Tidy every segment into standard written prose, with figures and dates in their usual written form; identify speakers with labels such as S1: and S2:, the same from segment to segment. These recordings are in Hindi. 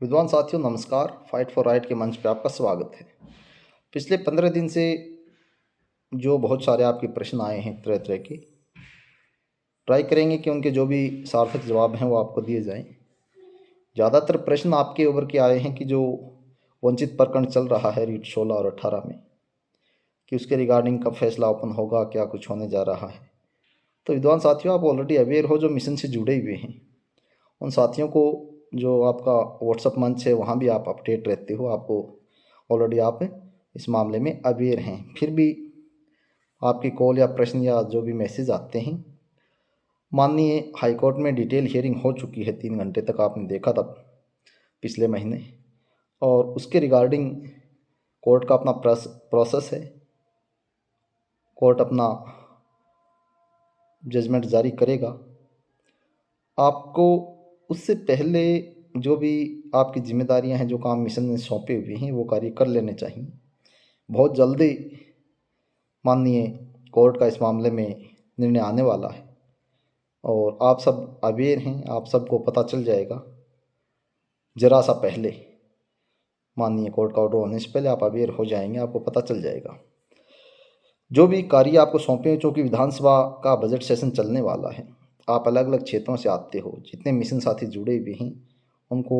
S1: विद्वान साथियों नमस्कार। फाइट फॉर राइट के मंच पे आपका स्वागत है। पिछले 15 दिन से जो बहुत सारे आपके प्रश्न आए हैं तरह तरह के, ट्राई करेंगे कि उनके जो भी सार्थक जवाब हैं वो आपको दिए जाएं। ज़्यादातर प्रश्न आपके ओर के आए हैं कि जो वंचित प्रकरण चल रहा है रीट 16 और 18 में, कि उसके रिगार्डिंग कब फैसला ओपन होगा, क्या कुछ होने जा रहा है। तो विद्वान साथियों, आप ऑलरेडी अवेयर हो जो मिशन से जुड़े हुए हैं, उन साथियों को जो आपका व्हाट्सअप मंच है वहाँ भी आप अपडेट रहते हो, आपको ऑलरेडी आप इस मामले में अवेयर हैं। फिर भी आपकी कॉल या प्रश्न या जो भी मैसेज आते हैं, माननीय हाईकोर्ट में डिटेल हियरिंग हो चुकी है, 3 घंटे तक आपने देखा था पिछले महीने, और उसके रिगार्डिंग कोर्ट का अपना प्रोसेस है। कोर्ट अपना जजमेंट जारी करेगा। आपको उससे पहले जो भी आपकी जिम्मेदारियां हैं, जो काम मिशन ने सौंपे हुए हैं, वो कार्य कर लेने चाहिए। बहुत जल्दी माननीय कोर्ट का इस मामले में निर्णय आने वाला है और आप सब अवेयर हैं, आप सबको पता चल जाएगा ज़रा सा पहले। माननीय कोर्ट का ऑर्डर होने से पहले आप अवेयर हो जाएंगे, आपको पता चल जाएगा। जो भी कार्य आपको सौंपे, चूँकि विधानसभा का बजट सेशन चलने वाला है, आप अलग अलग क्षेत्रों से आते हो, जितने मिशन साथी जुड़े हुए हैं उनको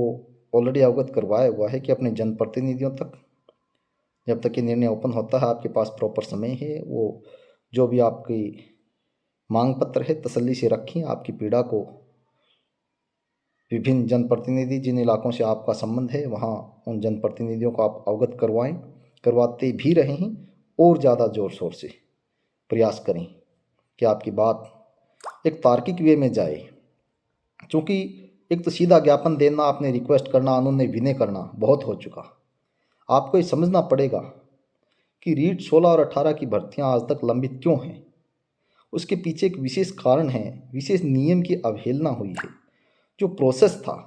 S1: ऑलरेडी अवगत करवाया हुआ है कि अपने जनप्रतिनिधियों तक, जब तक ये निर्णय ओपन होता है, आपके पास प्रॉपर समय है। वो जो भी आपकी मांग पत्र है तसल्ली से रखें। आपकी पीड़ा को विभिन्न जनप्रतिनिधि, जिन इलाकों से आपका संबंध है, वहाँ उन जनप्रतिनिधियों को आप अवगत करवाते भी रहे हैं, और ज़्यादा ज़ोर शोर से प्रयास करें कि आपकी बात एक तार्किक वे में जाए। क्योंकि एक तो सीधा ज्ञापन देना, आपने रिक्वेस्ट करना, उन्होंने विनय करना बहुत हो चुका। आपको ये समझना पड़ेगा कि रीट 16 और 18 की भर्तियां आज तक लंबित क्यों हैं। उसके पीछे एक विशेष कारण है, विशेष नियम की अवहेलना हुई है। जो प्रोसेस था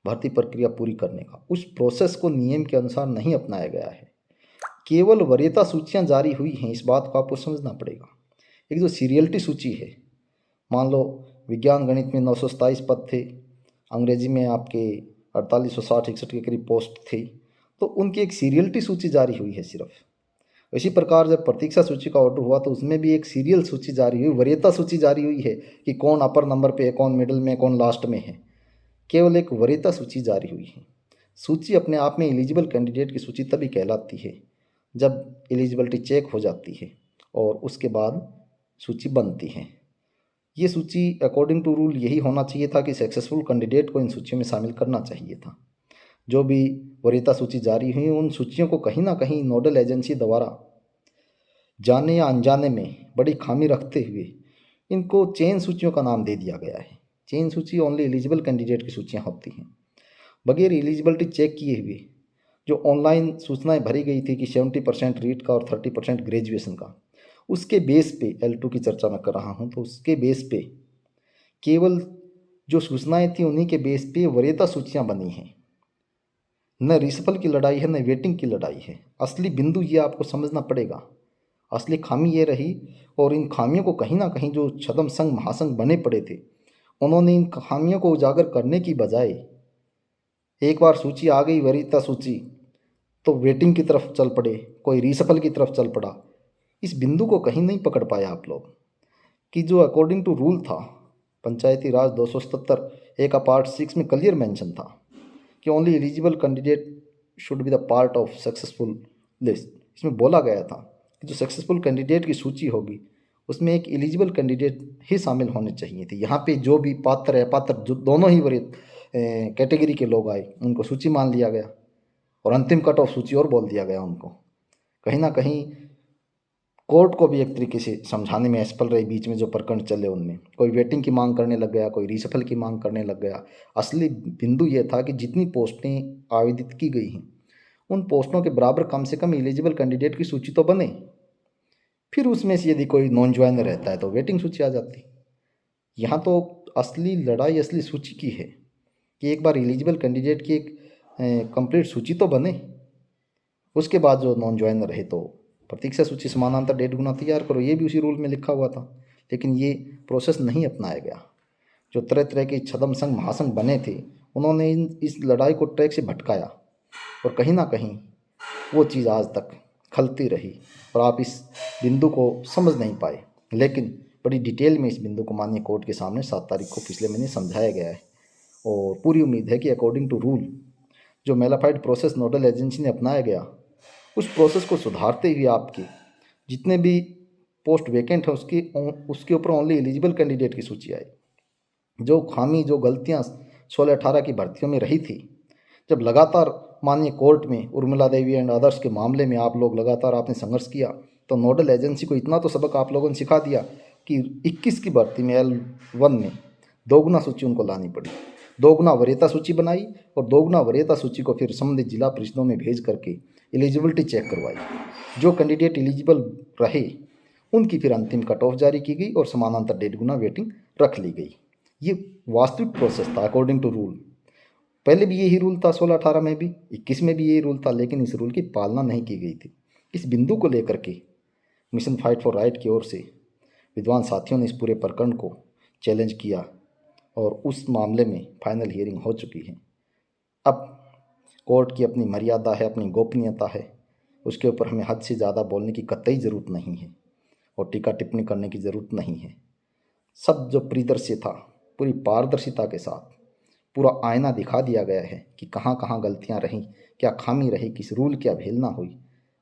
S1: भर्ती प्रक्रिया पूरी करने का, उस प्रोसेस को नियम के अनुसार नहीं अपनाया गया है। केवल वरीयता सूचियां जारी हुई हैं, इस बात को आपको समझना पड़ेगा। एक जो सीरियलिटी सूची है, मान लो विज्ञान गणित में 927 पद थे, अंग्रेजी में आपके 4860-61 के करीब पोस्ट थी, तो उनकी एक सीरियलिटी सूची जारी हुई है सिर्फ। इसी प्रकार जब प्रतीक्षा सूची का ऑर्डर हुआ तो उसमें भी एक सीरियल सूची जारी हुई, वरीयता सूची जारी हुई है कि कौन अपर नंबर पे है, कौन मिडिल में, कौन लास्ट में है। केवल एक वरीयता सूची जारी हुई है। सूची अपने आप में एलिजिबल कैंडिडेट की सूची तभी कहलाती है जब एलिजिबिलिटी चेक हो जाती है और उसके बाद सूची बनती है। ये सूची अकॉर्डिंग टू रूल यही होना चाहिए था कि सक्सेसफुल कैंडिडेट को इन सूचियों में शामिल करना चाहिए था। जो भी वरीयता सूची जारी हुई, उन सूचियों को कहीं ना कहीं नोडल एजेंसी द्वारा जाने या अनजाने में बड़ी खामी रखते हुए इनको चेन सूचियों का नाम दे दिया गया है। चेन सूची ओनली एलिजिबल कैंडिडेट की सूचियाँ होती हैं। बगैर एलिजिबिलिटी चेक किए हुए जो ऑनलाइन सूचनाएं भरी गई थी कि 70% रीट का और 30% ग्रेजुएशन का, उसके बेस पे L2 की चर्चा मैं कर रहा हूँ, तो उसके बेस पे केवल जो सूचनाएं थी उन्हीं के बेस पे वरीयता सूचियाँ बनी हैं। न रिसफल की लड़ाई है, न वेटिंग की लड़ाई है। असली बिंदु ये आपको समझना पड़ेगा, असली खामी ये रही। और इन खामियों को कहीं ना कहीं जो छदम संघ महासंघ बने पड़े थे, उन्होंने इन खामियों को उजागर करने की बजाय, एक बार सूची आ गई वरीयता सूची, तो वेटिंग की तरफ चल पड़े, कोई रीसफल की तरफ चल पड़ा। इस बिंदु को कहीं नहीं पकड़ पाया आप लोग कि जो अकॉर्डिंग टू रूल था, पंचायती राज 277 ए का पार्ट 6 में क्लियर मेंशन था कि only eligible candidate should be the part of successful list. इसमें बोला गया था कि जो सक्सेसफुल कैंडिडेट की सूची होगी उसमें एक एलिजिबल कैंडिडेट ही शामिल होने चाहिए थे। यहाँ पे जो भी पात्र है, पात्र जो दोनों ही वरीय कैटेगरी के लोग आए, उनको सूची मान लिया गया और अंतिम कट ऑफ सूची और बोल दिया गया उनको। कहीं ना कहीं कोर्ट को भी एक तरीके से समझाने में असफल रही। बीच में जो प्रकरण चले उनमें कोई वेटिंग की मांग करने लग गया, कोई रीसफल की मांग करने लग गया। असली बिंदु ये था कि जितनी पोस्टें आवेदित की गई हैं, उन पोस्टों के बराबर कम से कम एलिजिबल कैंडिडेट की सूची तो बने। फिर उसमें से यदि कोई नॉन ज्वाइनर रहता है तो वेटिंग सूची आ जाती। यहाँ तो असली लड़ाई असली सूची की है कि एक बार एलिजिबल कैंडिडेट की एक कंप्लीट सूची तो बने, उसके बाद जो नॉन ज्वाइनर रहे तो प्रतीक्षा सूची समानांतर 1.5 गुना तैयार करो। ये भी उसी रूल में लिखा हुआ था, लेकिन ये प्रोसेस नहीं अपनाया गया। जो तरह तरह के छदम संघ महासंघ बने थे उन्होंने इस लड़ाई को ट्रैक से भटकाया और कहीं ना कहीं वो चीज़ आज तक खलती रही और आप इस बिंदु को समझ नहीं पाए। लेकिन बड़ी डिटेल में इस बिंदु को माननीय कोर्ट के सामने 7 तारीख को पिछले महीने समझाया गया है और पूरी उम्मीद है कि अकॉर्डिंग टू रूल जो मैलाफाइड प्रोसेस नोडल एजेंसी ने अपनाया गया उस प्रोसेस को सुधारते हुए आपके जितने भी पोस्ट वैकेंट है उसके ऊपर ओनली एलिजिबल कैंडिडेट की सूची आई। जो खामी जो गलतियां 16-18 की भर्तियों में रही थी, जब लगातार माननीय कोर्ट में उर्मिला देवी एंड अदर्स के मामले में आप लोग लगातार आपने संघर्ष किया, तो नोडल एजेंसी को इतना तो सबक आप लोगों ने सिखा दिया कि 21 की भर्ती में L1 में दोगुना सूची उनको लानी पड़ी, दोगुना वरीयता सूची बनाई और दोगुना वरीयता सूची को फिर संबंधित जिला परिषदों में भेज करके एलिजिबिलिटी चेक करवाई। जो कैंडिडेट एलिजिबल रहे उनकी फिर अंतिम कट ऑफ जारी की गई और समानांतर 1.5 गुना वेटिंग रख ली गई। ये वास्तविक प्रोसेस था अकॉर्डिंग टू रूल। पहले भी यही रूल था 16-18 में भी, 21 में भी यही रूल था, लेकिन इस रूल की पालना नहीं की गई थी। इस बिंदु को लेकर के मिशन फाइट फॉर राइट की ओर से विद्वान साथियों ने इस पूरे प्रकरण को चैलेंज किया और उस मामले में फाइनल हियरिंग हो चुकी है। अब कोर्ट की अपनी मर्यादा है, अपनी गोपनीयता है, उसके ऊपर हमें हद से ज़्यादा बोलने की कतई ज़रूरत नहीं है और टीका टिप्पणी करने की ज़रूरत नहीं है। सब जो परिदृश्य था पूरी पारदर्शिता के साथ पूरा आईना दिखा दिया गया है कि कहाँ कहाँ गलतियाँ रहीं, क्या खामी रही, किस रूल की अवहेलना हुई।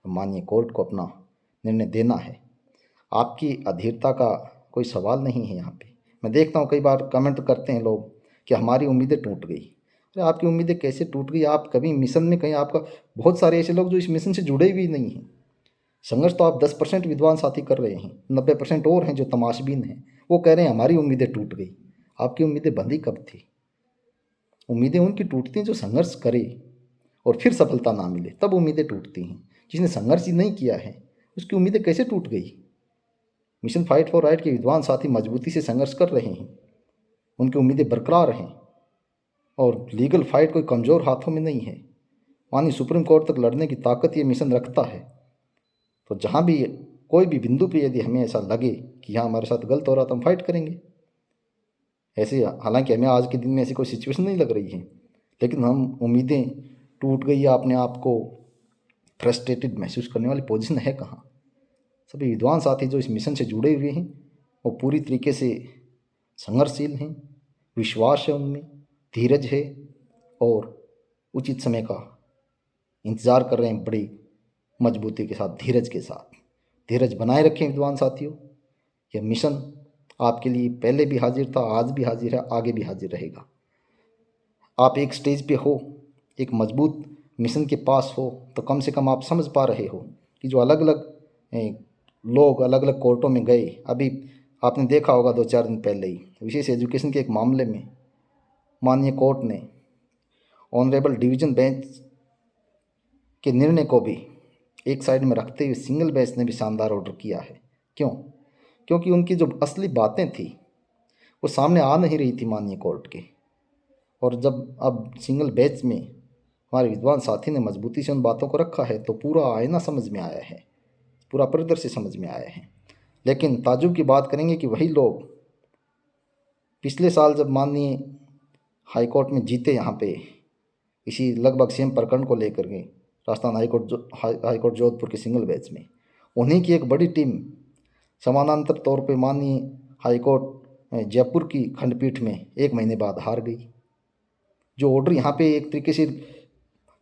S1: माननीय कोर्ट को अपना निर्णय देना है। आपकी अधीरता का कोई सवाल नहीं है। यहाँ पे मैं देखता हूँ कई बार कमेंट करते हैं लोग कि हमारी उम्मीदें टूट गई। अरे आपकी उम्मीदें कैसे टूट गई? आप कभी मिशन में कहीं आपका बहुत सारे ऐसे लोग जो इस मिशन से जुड़े भी नहीं हैं। संघर्ष तो आप 10% विद्वान साथी कर रहे हैं, 90% और हैं जो तमाशबीन हैं, वो कह रहे हैं हमारी उम्मीदें टूट गई। आपकी उम्मीदें बंधी कब थी? उम्मीदें उनकी टूटती हैं जो संघर्ष करे और फिर सफलता ना मिले, तब उम्मीदें टूटती हैं। जिसने संघर्ष ही नहीं किया है उसकी उम्मीदें कैसे टूट गई? मिशन फाइट फॉर राइट के विद्वान साथी मजबूती से संघर्ष कर रहे हैं, उनकी उम्मीदें बरकरार हैं और लीगल फाइट कोई कमज़ोर हाथों में नहीं है। माननीय सुप्रीम कोर्ट तक लड़ने की ताकत ये मिशन रखता है। तो जहाँ भी कोई भी बिंदु पे यदि हमें ऐसा लगे कि यहाँ हमारे साथ गलत हो रहा तो हम फाइट करेंगे। ऐसे हालांकि हमें आज के दिन में ऐसी कोई सिचुएशन नहीं लग रही है, लेकिन हम उम्मीदें टूट गई या अपने आप को फ्रस्ट्रेटेड महसूस करने वाली पोजीशन है कहाँ? सभी विद्वान साथी जो इस मिशन से जुड़े हुए हैं वो पूरी तरीके से संघर्षशील हैं, विश्वास है उनमें, धीरज है और उचित समय का इंतज़ार कर रहे हैं बड़ी मजबूती के साथ, धीरज के साथ। धीरज बनाए रखें विद्वान साथियों। यह मिशन आपके लिए पहले भी हाजिर था, आज भी हाजिर है, आगे भी हाजिर रहेगा। आप एक स्टेज पे हो, एक मजबूत मिशन के पास हो, तो कम से कम आप समझ पा रहे हो कि जो अलग अलग लोग अलग अलग कोर्टों में गए, अभी आपने देखा होगा 2-4 दिन पहले ही विशेष एजुकेशन के एक मामले में माननीय कोर्ट ने ऑनरेबल डिवीज़न बेंच के निर्णय को भी एक साइड में रखते हुए सिंगल बेंच ने भी शानदार ऑर्डर किया है। क्यों? क्योंकि उनकी जो असली बातें थी वो सामने आ नहीं रही थी माननीय कोर्ट के। और जब अब सिंगल बेंच में हमारे विद्वान साथी ने मजबूती से उन बातों को रखा है तो पूरा आईना समझ में आया है, पूरा परिदृश्य समझ में आया है। लेकिन ताजुब की बात करेंगे कि वही लोग पिछले साल जब माननीय हाईकोर्ट में जीते यहाँ पे इसी लगभग सेम प्रकरण को लेकर के राजस्थान हाईकोर्ट जोधपुर के सिंगल बेंच में, उन्हीं की एक बड़ी टीम समानांतर तौर पे माननीय हाईकोर्ट जयपुर की खंडपीठ में 1 महीने बाद हार गई। जो ऑर्डर यहाँ पे एक तरीके से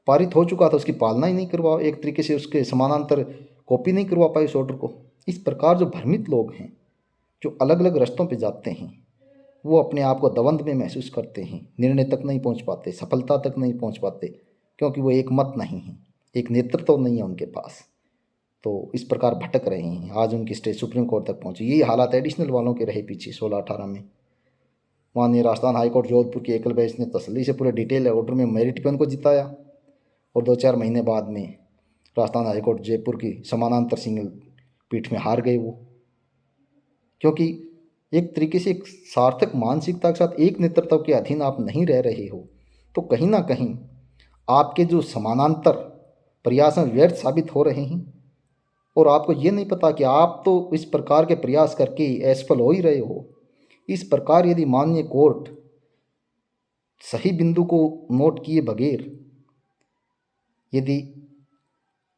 S1: पारित हो चुका था उसकी पालना ही नहीं करवा, एक तरीके से उसके समानांतर कॉपी नहीं करवा पाई उस ऑर्डर को। इस प्रकार जो भ्रमित लोग हैं, जो अलग अलग रास्तों पे जाते हैं, वो अपने आप को दबंध में महसूस करते हैं, निर्णय तक नहीं पहुंच पाते, सफलता तक नहीं पहुंच पाते, क्योंकि वो एक मत नहीं है, एक नेतृत्व तो नहीं है उनके पास। तो इस प्रकार भटक रहे हैं। आज उनकी स्टेज सुप्रीम कोर्ट तक पहुंची। यही हालात एडिशनल वालों के रहे पीछे 16-18 में। माननीय राजस्थान हाईकोर्ट जोधपुर की एकल बेंच ने तसल्ली से पूरे डिटेल ऑर्डर में मेरिट पे उनको जिताया और 2-4 महीने बाद में राजस्थान हाईकोर्ट जयपुर की समानांतर सिंगल पीठ में हार गए वो। क्योंकि एक तरीके से एक सार्थक मानसिकता के साथ एक नेतृत्व के अधीन आप नहीं रह रहे हो, तो कहीं ना कहीं आपके जो समानांतर प्रयास में व्यर्थ साबित हो रहे हैं और आपको ये नहीं पता कि आप तो इस प्रकार के प्रयास करके असफल हो ही रहे हो। इस प्रकार यदि माननीय कोर्ट सही बिंदु को नोट किए बगैर यदि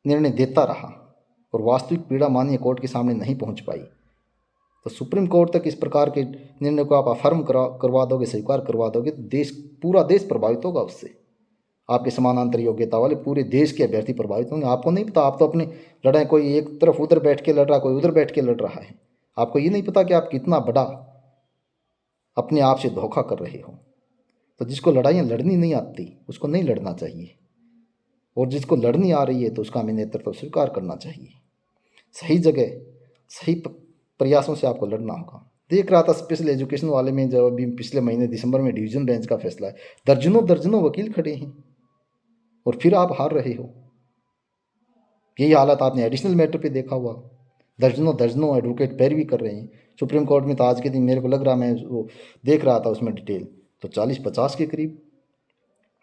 S1: निर्णय देता रहा और वास्तविक पीड़ा माननीय कोर्ट के सामने नहीं पहुंच पाई, तो सुप्रीम कोर्ट तक इस प्रकार के निर्णय को आप अफर्म करवा दोगे, स्वीकार करवा दोगे, तो पूरा देश प्रभावित होगा उससे। आपके समानांतर योग्यता वाले पूरे देश के अभ्यर्थी प्रभावित होंगे। आपको नहीं पता, आप तो अपनी लड़ाई, कोई एक तरफ उधर बैठ के लड़ रहा, कोई उधर बैठ के लड़ रहा है। आपको ये नहीं पता कि आप कितना बड़ा अपने आप से धोखा कर रहे हो। तो जिसको लड़ाइयाँ लड़नी नहीं आती उसको नहीं लड़ना चाहिए, और जिसको लड़नी आ रही है तो उसका हमें नेतृत्व स्वीकार करना चाहिए। सही जगह सही प्रयासों से आपको लड़ना होगा। देख रहा था स्पेशल एजुकेशन वाले में, जब अभी पिछले महीने दिसंबर में डिवीजन बेंच का फैसला है, दर्जनों दर्जनों वकील खड़े हैं और फिर आप हार रहे हो। यही हालत आपने एडिशनल मैटर पे देखा हुआ, दर्जनों दर्जनों एडवोकेट पैरवी कर रहे हैं। सुप्रीम कोर्ट में तो आज के दिन मेरे को लग रहा, मैं वो देख रहा था उसमें डिटेल, तो 40-50 के करीब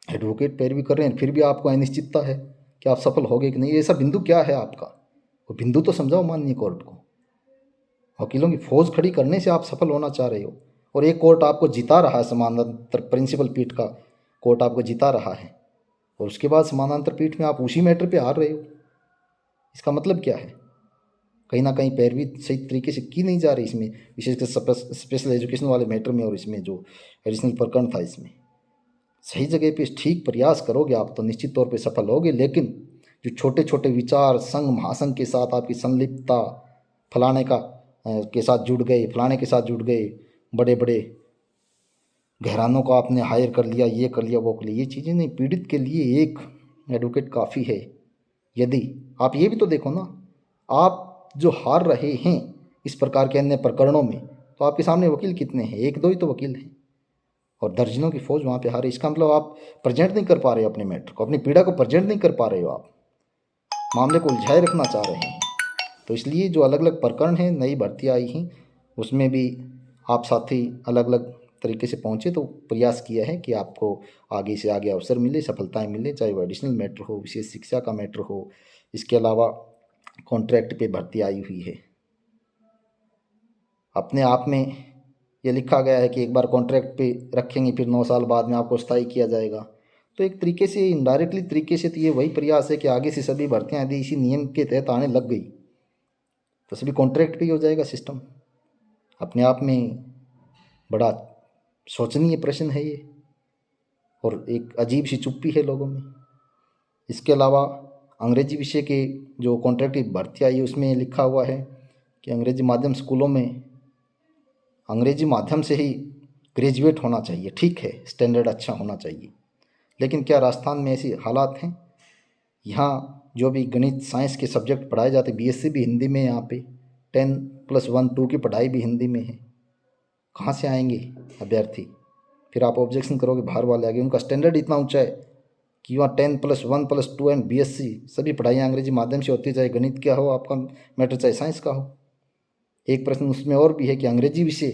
S1: एडवोकेट पैरवी कर रहे हैं। फिर भी आपको अनिश्चितता है कि आप सफल होगे कि नहीं। ऐसा बिंदु क्या है आपका, वो बिंदु तो समझाओ माननीय कोर्ट को। वकीलों की फौज खड़ी करने से आप सफल होना चाह रहे हो, और एक कोर्ट आपको जिता रहा है, समानांतर प्रिंसिपल पीठ का कोर्ट आपको जिता रहा है, और उसके बाद समानांतर पीठ में आप उसी मैटर पे हार रहे हो। इसका मतलब क्या है? कहीं ना कहीं पैरवी सही तरीके से की नहीं जा रही इसमें, विशेषकर स्पेशल एजुकेशन वाले मैटर में, और इसमें जो एडिशनल प्रकरण था इसमें। सही जगह पे ठीक प्रयास करोगे आप तो निश्चित तौर पे सफल होगे। लेकिन जो छोटे छोटे विचार संघ महासंघ के साथ आपकी संलिप्तता, फलाने का के साथ जुड़ गए, फलाने के साथ जुड़ गए, बड़े बड़े घरानों को आपने हायर कर लिया, ये कर लिया, वो कर लिया, ये चीज़ें नहीं। पीड़ित के लिए एक एडवोकेट काफ़ी है। यदि आप ये भी तो देखो ना, आप जो हार रहे हैं इस प्रकार के अन्य प्रकरणों में, तो आपके सामने वकील कितने हैं? 1-2 ही तो वकील हैं, और दर्जनों की फौज वहाँ पे हारे। इसका मतलब आप प्रेजेंट नहीं कर पा रहे हो अपने मैटर को, अपनी पीड़ा को प्रेजेंट नहीं कर पा रहे हो, आप मामले को उलझाए रखना चाह रहे हैं। तो इसलिए जो अलग अलग प्रकरण हैं, नई भर्ती आई हैं, उसमें भी आप साथी अलग अलग तरीके से पहुँचे, तो प्रयास किया है कि आपको आगे से आगे अवसर मिले, सफलताएं मिले, चाहे वो एडिशनल मैटर हो, विशेष शिक्षा का मैटर हो। इसके अलावा कॉन्ट्रैक्ट पे भर्ती आई हुई है। अपने आप में ये लिखा गया है कि एक बार कॉन्ट्रैक्ट पे रखेंगे, फिर 9 साल बाद में आपको स्थायी किया जाएगा। तो एक तरीके से, इनडायरेक्टली तरीके से, तो ये वही प्रयास है कि आगे से सभी भर्तियाँ यदि इसी नियम के तहत आने लग गई तो सभी कॉन्ट्रैक्ट पे ही हो जाएगा सिस्टम। अपने आप में बड़ा सोचनीय प्रश्न है ये, और एक अजीब सी चुप्पी है लोगों में। इसके अलावा अंग्रेजी विषय के जो कॉन्ट्रैक्ट की भर्ती आई है उसमें लिखा हुआ है कि अंग्रेजी माध्यम स्कूलों में अंग्रेजी माध्यम से ही ग्रेजुएट होना चाहिए। ठीक है, स्टैंडर्ड अच्छा होना चाहिए, लेकिन क्या राजस्थान में ऐसी हालात हैं? यहाँ जो भी गणित साइंस के सब्जेक्ट पढ़ाए जाते, बीएससी भी हिंदी में, यहाँ पे 10+1-2 की पढ़ाई भी हिंदी में है। कहाँ से आएंगे अभ्यर्थी? फिर आप ऑब्जेक्शन करोगे बाहर वाले आगे, उनका स्टैंडर्ड इतना ऊंचा है कि वहाँ 10+1+2 एंड बीएससी सभी पढ़ाइयाँ अंग्रेजी माध्यम से होती, चाहे गणित क्या हो आपका मैटर, चाहे साइंस का हो। एक प्रश्न उसमें और भी है कि अंग्रेजी विषय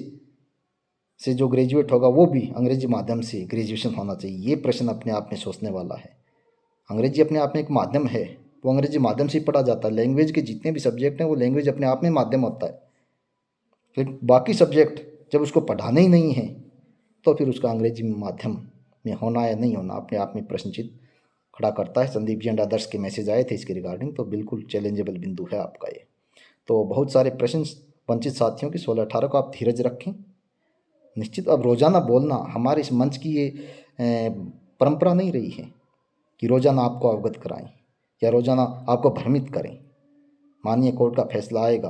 S1: से जो ग्रेजुएट होगा वो भी अंग्रेजी माध्यम से ग्रेजुएशन होना चाहिए। ये प्रश्न अपने आप में सोचने वाला है। अंग्रेजी अपने आप में एक माध्यम है, वो अंग्रेजी माध्यम से ही पढ़ा जाता है। लैंग्वेज के जितने भी सब्जेक्ट हैं वो लैंग्वेज अपने आप में माध्यम होता है, लेकिन बाकी सब्जेक्ट जब उसको पढ़ाने ही नहीं है तो फिर उसका अंग्रेजी माध्यम में होना या नहीं होना अपने आप में प्रश्न चिन्ह खड़ा करता है। संदीप जी एंड अदर्स के मैसेज आए थे इसके रिगार्डिंग, तो बिल्कुल चैलेंजेबल बिंदु है आपका ये। तो बहुत सारे प्रश्न वंचित साथियों की 16-18 को आप धीरज रखें। निश्चित अब रोज़ाना बोलना हमारे इस मंच की ये परंपरा नहीं रही है कि रोज़ाना आपको अवगत कराएं या रोज़ाना आपको भ्रमित करें। माननीय कोर्ट का फैसला आएगा,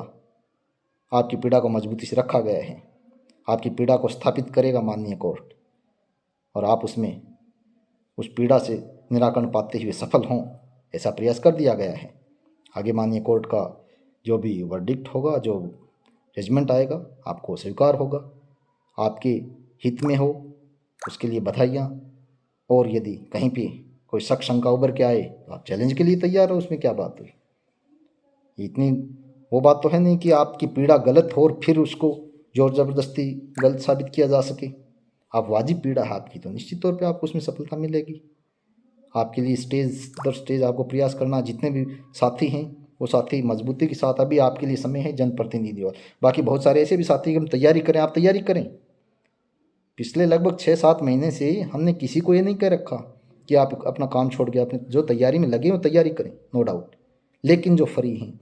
S1: आपकी पीड़ा को मजबूती से रखा गया है, आपकी पीड़ा को स्थापित करेगा माननीय कोर्ट, और आप उसमें उस पीड़ा से निराकरण पाते हुए सफल हों, ऐसा प्रयास कर दिया गया है। आगे माननीय कोर्ट का जो भी वर्डिक्ट होगा, जो जजमेंट आएगा, आपको स्वीकार होगा, आपके हित में हो, उसके लिए बधाइयाँ। और यदि कहीं पे कोई शक शंका उभर के आए तो आप चैलेंज के लिए तैयार हो, उसमें क्या बात हुई। इतनी वो बात तो है नहीं कि आपकी पीड़ा गलत हो और फिर उसको जोर ज़बरदस्ती गलत साबित किया जा सके। आप वाजिब पीड़ा है आपकी, तो निश्चित तौर पे आपको उसमें सफलता मिलेगी। आपके लिए स्टेज दर स्टेज आपको प्रयास करना, जितने भी साथी हैं वो साथी मजबूती के साथ, अभी आपके लिए समय है जनप्रतिनिधि, और बाकी बहुत सारे ऐसे भी साथी हम तैयारी करें, आप तैयारी करें। पिछले लगभग 6-7 महीने से हमने किसी को ये नहीं कह रखा कि आप अपना काम छोड़ के अपने जो तैयारी में लगे हो तैयारी करें, नो डाउट। लेकिन जो फ्री हैं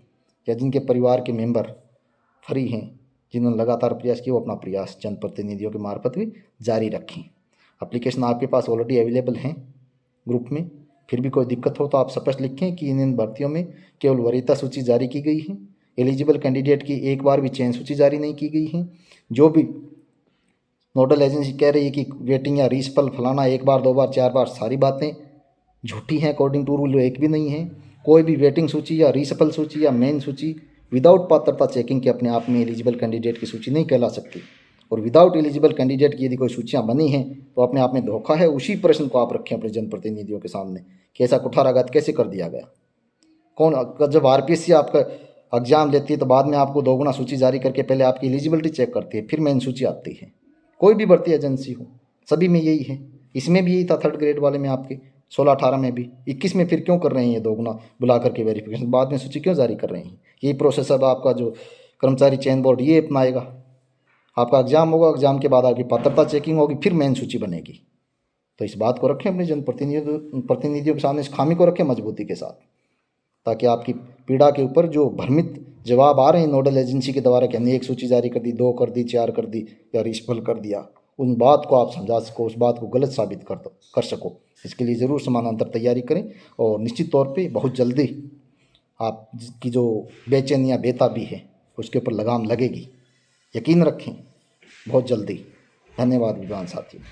S1: या जिनके परिवार के मेंबर फ्री हैं, जिन्होंने लगातार प्रयास किया, वो अपना प्रयास जनप्रतिनिधियों के मार्फत भी जारी रखें। एप्लीकेशन आपके पास ऑलरेडी अवेलेबल हैं ग्रुप में। फिर भी कोई दिक्कत हो तो आप स्पष्ट लिखें कि इन भर्तियों में केवल वरीयता सूची जारी की गई है, एलिजिबल कैंडिडेट की एक बार भी चयन सूची जारी नहीं की गई है। जो भी नोडल एजेंसी कह रही है कि वेटिंग या रीसपल फलाना 1 बार 2 बार 4 बार, सारी बातें झूठी हैं। अकॉर्डिंग टू रूल एक भी नहीं है। कोई भी वेटिंग सूची या रीसपल सूची या मेन सूची विदाउट पात्रता चेकिंग के अपने आप में एलिजिबल कैंडिडेट की सूची नहीं कहला सकती। और विदाउट एलिजिबल कैंडिडेट की यदि कोई सूचियाँ बनी हैं तो अपने आप में धोखा है। उसी प्रश्न को आप रखें अपने जनप्रतिनिधियों के सामने कि ऐसा कुठाराघात कैसे कर दिया गया। कौन, जब आरपीएससी आपका एग्जाम लेती है तो बाद में आपको 2 गुना सूची जारी करके पहले आपकी एलिजिबिलिटी चेक करती है, फिर मेन सूची आती है। कोई भी भर्ती एजेंसी हो, सभी में यही है। इसमें भी यही था, 3rd ग्रेड वाले में आपके 16-18 में भी, 21 में फिर क्यों कर रहे हैं ये 2 गुना बुला करके वेरिफिकेशन, बाद में सूची क्यों जारी कर रहे हैं। यही प्रोसेस अब आपका जो कर्मचारी चयन बोर्ड ये अपनाएगा। आपका एग्जाम होगा, एग्जाम के बाद आपकी पात्रता चेकिंग होगी, फिर मेन सूची बनेगी। तो इस बात को रखें अपने जनप्रतिनिधियों के सामने, इस खामी को रखें मजबूती के साथ, ताकि आपकी पीड़ा के ऊपर जो भ्रमित जवाब आ रहे हैं नोडल एजेंसी के द्वारा कि हमने 1 सूची जारी कर दी, 2 कर दी, 4 कर दी या रीसफल कर दिया, उन बात को आप समझा सको, उस बात को गलत साबित कर सको। इसके लिए ज़रूर समानांतर तैयारी करें और निश्चित तौर पे बहुत जल्दी आपकी जो बेचैनी या बेताबी है उसके ऊपर लगाम लगेगी, यकीन रखें, बहुत जल्दी। धन्यवाद विद्वान साथियों।